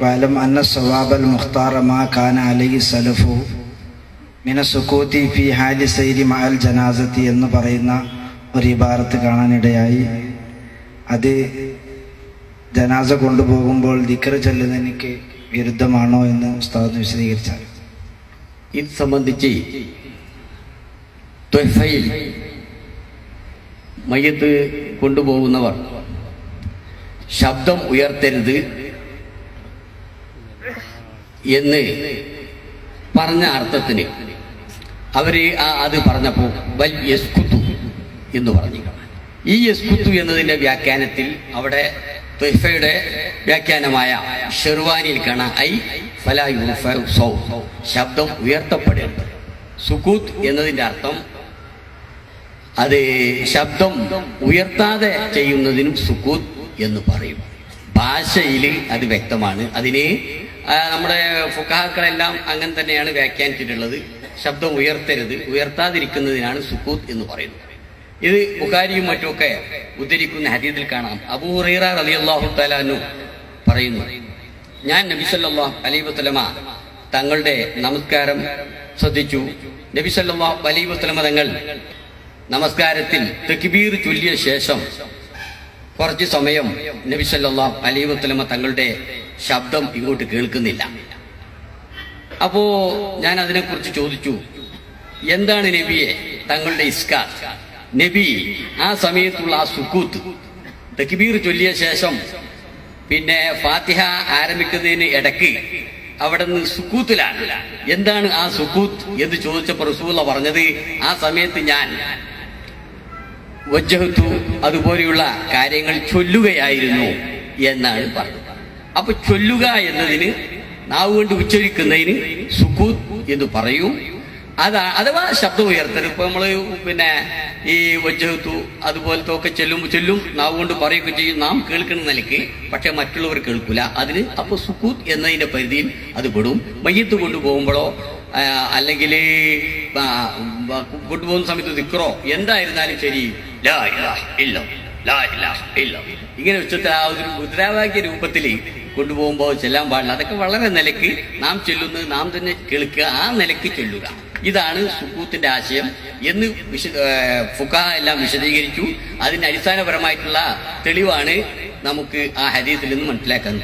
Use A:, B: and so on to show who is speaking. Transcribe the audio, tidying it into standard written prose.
A: വഅലം അന്ന സവാബൽ മുഖ്താറ മാ കാന അലൈഹി സലഫു മിന സുകൂതി ഫി ഹാലി സൈരി മഅൽ ജനാസത്തി എന്ന് പറയുന്ന ഒരു ഇബാറത്ത് കാണാനിടയായി. അത് ജനാസ കൊണ്ടുപോകുമ്പോൾ ദിക്ർ ചൊല്ലുന്നതിന് വിരുദ്ധമാണോ എന്ന് ഉസ്താദ് വിശദീകരിച്ചാൽ.
B: ഇത് സംബന്ധിച്ച് ത്വഫയിൽ മയ്യത്ത് കൊണ്ടുപോകുന്നവർ ശബ്ദം ഉയർത്തരുത് എന്ന് പറഞ്ഞ അർത്ഥത്തിന് അവര് അത് പറഞ്ഞപ്പോൾ വൽ യസ്കുതു എന്ന് പറഞ്ഞു. ഈ യസ്കുതു എന്നതിൻ്റെ വ്യാഖ്യാനത്തിൽ അവിടെ ത്വഫയുടെ വ്യാഖ്യാനമായ ഷെർവാനിയിൽ കാണാം ഐ ഫലാ യുർഫഉ സൗത്ത്, ശബ്ദം ഉയർത്തപ്പെടരുത്. സുകൂത്ത് എന്നതിൻ്റെ അർത്ഥം അത് ശബ്ദം ഉയർത്താതെ ചെയ്യുന്നതിനും സുകൂത്ത് എന്ന് പറയും. ഭാഷയിൽ അത് വ്യക്തമാണ്. അതിന് നമ്മുടെ ഫുഖഹാക്കളെല്ലാം അങ്ങനെ തന്നെയാണ് വ്യാഖ്യാനിച്ചിട്ടുള്ളത്. ശബ്ദം ഉയർത്തരുത്, ഉയർത്താതിരിക്കുന്നതിനാണ് സുകൂത്ത് എന്ന് പറയുന്നത്. ഇത് ബുഖാരിയും മറ്റുമൊക്കെ ഉദ്ധരിക്കുന്ന ഹദീസിൽ കാണാം. അബൂ ഹുറൈറ റളിയല്ലാഹു തആല അൻഹു പറയുന്നു, ഞാൻ നബി സല്ലല്ലാഹു അലൈഹി വസല്ലമ തങ്ങളുടെ നമസ്കാരം ശ്രദ്ധിച്ചു. നബി സല്ലല്ലാഹു അലൈഹി വസല്ലമ തങ്ങൾ നമസ്കാരത്തിൽ തക്ബീർ ചൊല്ലിയ ശേഷം കുറച്ച് സമയം നബി സല്ലല്ലാഹു അലൈഹി വസല്ലമ തങ്ങളുടെ ശബ്ദം ഇങ്ങോട്ട് കേൾക്കുന്നില്ല. അപ്പോ ഞാൻ അതിനെക്കുറിച്ച് ചോദിച്ചു, എന്താണ് നബിയെ തങ്ങളുടെ ഇസ്കാർ? നബി ആ സമയത്തുള്ള ആ സുക്കൂത്ത്, തക്ബീർ ചൊല്ലിയ ശേഷം പിന്നെ ഫാത്തിഹ ആരംഭിക്കുന്നതിന് ഇടയ്ക്ക് അവിടെ നിന്ന് സുക്കൂത്തിലാണ്. എന്താണ് ആ സുക്കൂത്ത് എന്ന് ചോദിച്ചപ്പോൾ റസൂലുള്ള പറഞ്ഞത്, ആ സമയത്ത് ഞാൻ വജ്ജഹത്തു അതുപോലെയുള്ള കാര്യങ്ങൾ ചൊല്ലുകയായിരുന്നു എന്നാണ് പറഞ്ഞത്. അപ്പൊ ചൊല്ലുക എന്നതിന് നാവ് കൊണ്ട് ഉച്ചരിക്കുന്നതിന് സുക്കൂത്ത് എന്ന് പറയും. അഥവാ ശബ്ദം ഉയർത്തരുത്. ഇപ്പൊ നമ്മള് പിന്നെ ഈ വജ്ജഹത്തു അതുപോലത്തെ ഒക്കെ ചൊല്ലും, നാവ് കൊണ്ട് പറയുകയൊക്കെ ചെയ്യും, നാം കേൾക്കുന്ന നിലയ്ക്ക്. പക്ഷെ മറ്റുള്ളവർ കേൾക്കില്ല. അതിന് അപ്പൊ സുക്കൂത്ത് എന്നതിന്റെ പരിധിയിൽ അത് പെടും. മയ്യത്ത് കൊണ്ടുപോകുമ്പോഴോ അല്ലെങ്കിൽ കൊണ്ടുപോകുന്ന സമയത്ത് ദിക്റോ എന്തായിരുന്നാലും ശരി, ലാ ഇലാഹ ഇല്ലല്ലാഹ്, ലാ ഇലാഹ ഇല്ലല്ലാഹ് ഇങ്ങനെ ഉച്ചത്തിൽ ആ ഒരു മുദ്രാവാക്യ രൂപത്തിൽ കൊണ്ടുപോകുമ്പോൾ ചെല്ലാൻ പാടില്ല. അതൊക്കെ വളരെ നിലയ്ക്ക് നാം ചൊല്ലുന്നത് നാം തന്നെ കേൾക്കുക, ആ നിലയ്ക്ക് ചൊല്ലുക. ഇതാണ് സുക്കൂത്തിന്റെ ആശയം എന്ന് ഫുഖഹാ എല്ലാം വിശദീകരിച്ചു. അതിന് അടിസ്ഥാനപരമായിട്ടുള്ള തെളിവാണ് നമുക്ക് ആ ഹദീസിൽ നിന്ന് മനസ്സിലാക്കാൻ